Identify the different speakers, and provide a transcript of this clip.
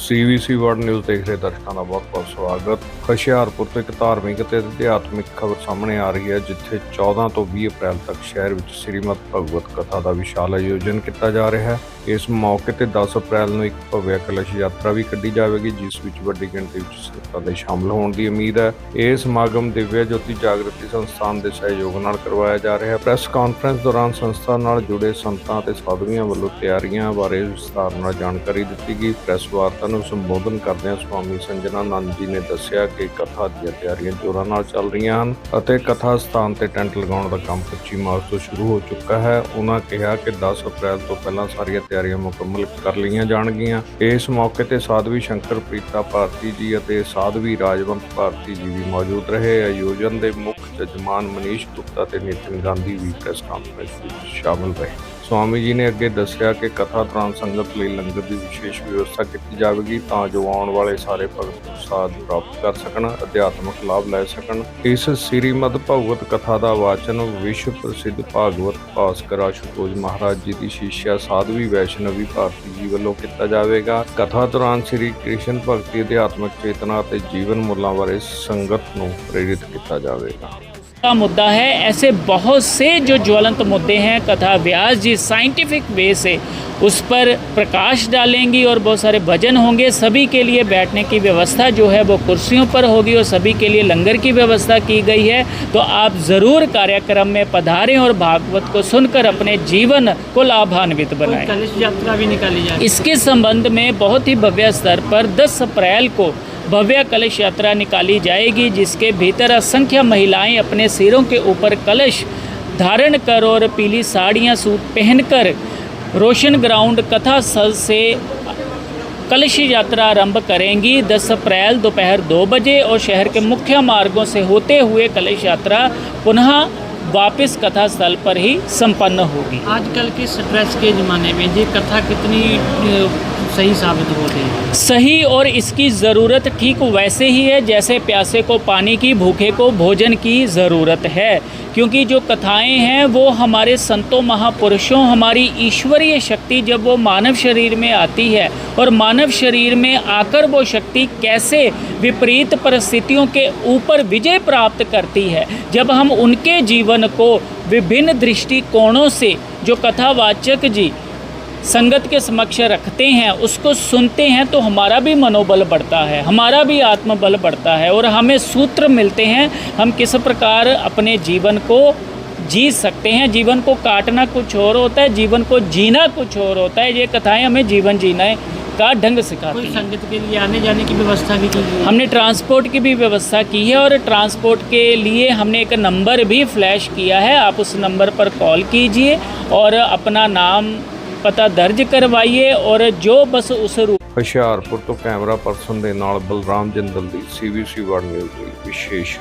Speaker 1: CVC world news देख रहे दर्शकों का बहुत बहुत स्वागत। ਹੁਸ਼ਿਆਰਪੁਰ ਤੋਂ ਇੱਕ ਧਾਰਮਿਕ ਅਤੇ ਅਧਿਆਤਮਿਕ ਖਬਰ ਸਾਹਮਣੇ ਆ ਰਹੀ ਹੈ, ਜਿੱਥੇ 14 ਤੋਂ 20 ਅਪ੍ਰੈਲ ਤੱਕ ਸ਼ਹਿਰ ਵਿੱਚ ਸ੍ਰੀਮਦ ਭਗਵਤ ਕਥਾ ਦਾ ਵਿਸ਼ਾਲ ਆਯੋਜਨ ਕੀਤਾ ਜਾ ਰਿਹਾ ਹੈ। ਇਸ ਮੌਕੇ ਤੇ 10 ਅਪ੍ਰੈਲ ਨੂੰ ਇੱਕ ਭਵਯ ਕਲਸ਼ ਯਾਤਰਾ ਵੀ ਕੱਢੀ ਜਾਵੇਗੀ, ਜਿਸ ਵਿੱਚ ਵੱਡੀ ਗਿਣਤੀ ਵਿੱਚ ਸੰਗਤਾਂ ਦੇ ਸ਼ਾਮਲ ਹੋਣ ਦੀ ਉਮੀਦ ਹੈ। ਇਹ ਸਮਾਗਮ ਦਿਵਯ ਜੋਤੀ ਜਾਗਰਤੀ ਸੰਸਥਾਨ ਦੇ ਸਹਿਯੋਗ ਨਾਲ ਕਰਵਾਇਆ ਜਾ ਰਿਹਾ ਹੈ। ਪ੍ਰੈਸ ਕਾਨਫਰੰਸ ਦੌਰਾਨ ਸੰਸਥਾ ਨਾਲ ਜੁੜੇ ਸੰਤਾਂ ਅਤੇ ਸਾਧੂਆਂ ਵੱਲੋਂ ਤਿਆਰੀਆਂ ਬਾਰੇ ਵਿਸਥਾਰ ਨਾਲ ਜਾਣਕਾਰੀ ਦਿੱਤੀ ਗਈ। ਪ੍ਰੈਸ ਵਾਰਤਾ ਨੂੰ ਸੰਬੋਧਨ ਕਰਦਿਆਂ ਸਵਾਮੀ ਸੰਜਨਾਨੰਦ ਜੀ ਨੇ ਦੱਸਿਆ ਕਿ ਕਥਾ ਦੀਆਂ ਤਿਆਰੀਆਂ ਜ਼ੋਰਾਂ ਨਾਲ ਚੱਲ ਰਹੀਆਂ ਹਨ ਅਤੇ ਕਥਾ ਸਥਾਨ ਤੇ ਟੈਂਟ ਲਗਾਉਣ ਦਾ ਕੰਮ 25 ਮਾਰਚ ਤੋਂ ਸ਼ੁਰੂ ਹੋ ਚੁੱਕਾ ਹੈ। ਉਹਨਾਂ ਕਿਹਾ ਕਿ 10 ਅਪ੍ਰੈਲ ਤੋਂ ਪਹਿਲਾਂ ਸਾਰੀਆਂ ਤਿਆਰੀਆਂ ਮੁਕੰਮਲ ਕਰ ਲਈਆਂ ਜਾਣਗੀਆਂ। ਇਸ ਮੌਕੇ ਤੇ ਸਾਧਵੀ ਸ਼ੰਕਰ ਪ੍ਰੀਤਾ ਭਾਰਤੀ ਜੀ ਅਤੇ ਸਾਧਵੀ ਰਾਜਵੰਤ ਭਾਰਤੀ ਜੀ ਵੀ ਮੌਜੂਦ ਰਹੇ। ਆਯੋਜਨ ਦੇ ਮੁੱਖ ਜਜਮਾਨ ਮਨੀਸ਼ ਗੁਪਤਾ ਤੇ ਨਿਤਿਨ ਗਾਂਧੀ ਵੀ ਪ੍ਰੈਸ ਕਾਨਫਰੰਸ ਵਿੱਚ ਸ਼ਾਮਲ ਰਹੇ। स्वामी जी ने अगे दस्सिया कि कथा दौरान संगत लिए लंगर की विशेष व्यवस्था की जाएगी, तां जो आने वाले सारे भगत प्रसाद प्राप्त कर सकन, अध्यात्मक लाभ लै सकन। इस श्रीमद भगवत कथा का वाचन विश्व प्रसिद्ध भागवत भास्कर आशुतोष महाराज जी की शिष्या साधवी वैष्णवी भारती जी वालों किया जाएगा। कथा दौरान श्री कृष्ण भगती अध्यात्मक चेतना और जीवन मुल्लां बारे संगत नूं प्रेरित किया जाएगा।
Speaker 2: का मुद्दा है, ऐसे बहुत से जो ज्वलंत मुद्दे हैं कथा व्यास जी साइंटिफिक वे से उस पर प्रकाश डालेंगी और बहुत सारे भजन होंगे। सभी के लिए बैठने की व्यवस्था जो है वो कुर्सियों पर होगी और सभी के लिए लंगर की व्यवस्था की गई है। तो आप ज़रूर कार्यक्रम में पधारें और भागवत को सुनकर अपने जीवन को लाभान्वित बनाएं।
Speaker 3: कलश यात्रा भी निकाली जाए।
Speaker 2: इसके संबंध में बहुत ही भव्य स्तर पर 10 अप्रैल को भव्य कलश यात्रा निकाली जाएगी, जिसके भीतर असंख्य महिलाएं अपने सिरों के ऊपर कलश धारण कर और पीली साड़ियां सूट पहनकर रोशन ग्राउंड कथा स्थल से कलश यात्रा आरंभ करेंगी। 10 अप्रैल दोपहर 2 बजे और शहर के मुख्य मार्गों से होते हुए कलश यात्रा पुनः वापस कथा स्थल पर ही संपन्न होगी।
Speaker 3: आजकल के स्ट्रेस के ज़माने में ये कथा कितनी सही साबित होती है?
Speaker 2: सही, और इसकी ज़रूरत ठीक वैसे ही है जैसे प्यासे को पानी की, भूखे को भोजन की ज़रूरत है। क्योंकि जो कथाएं हैं वो हमारे संतों महापुरुषों, हमारी ईश्वरीय शक्ति जब वो मानव शरीर में आती है और मानव शरीर में आकर वो शक्ति कैसे विपरीत परिस्थितियों के ऊपर विजय प्राप्त करती है, जब हम उनके जीवन को विभिन्न दृष्टिकोणों से जो कथावाचक जी संगत के समक्ष रखते हैं, उसको सुनते हैं, तो हमारा भी मनोबल बढ़ता है, हमारा भी आत्मबल बढ़ता है और हमें सूत्र मिलते हैं हम किस प्रकार अपने जीवन को जी सकते हैं। जीवन को काटना कुछ और होता है, जीवन को जीना कुछ और होता है। ये कथाएं हमें जीवन जीने का ढंग सिखाती हैं।
Speaker 3: संगत के लिए आने जाने की व्यवस्था भी की है।
Speaker 2: हमने ट्रांसपोर्ट की भी व्यवस्था की है और ट्रांसपोर्ट के लिए हमने एक नंबर भी फ्लैश किया है। आप उस नंबर पर कॉल कीजिए और अपना नाम पता दर्ज करवाइए और जो बस उस
Speaker 1: ਹੁਸ਼ਿਆਰਪੁਰ ਤੋਂ ਕੈਮਰਾ ਪਰਸਨ ਦੇ ਨਾਲ ਬਲਰਾਮ ਜਿੰਦਲ ਦੀ CVC वर्ल्ड न्यूज़ ਲਈ ਵਿਸ਼ੇਸ਼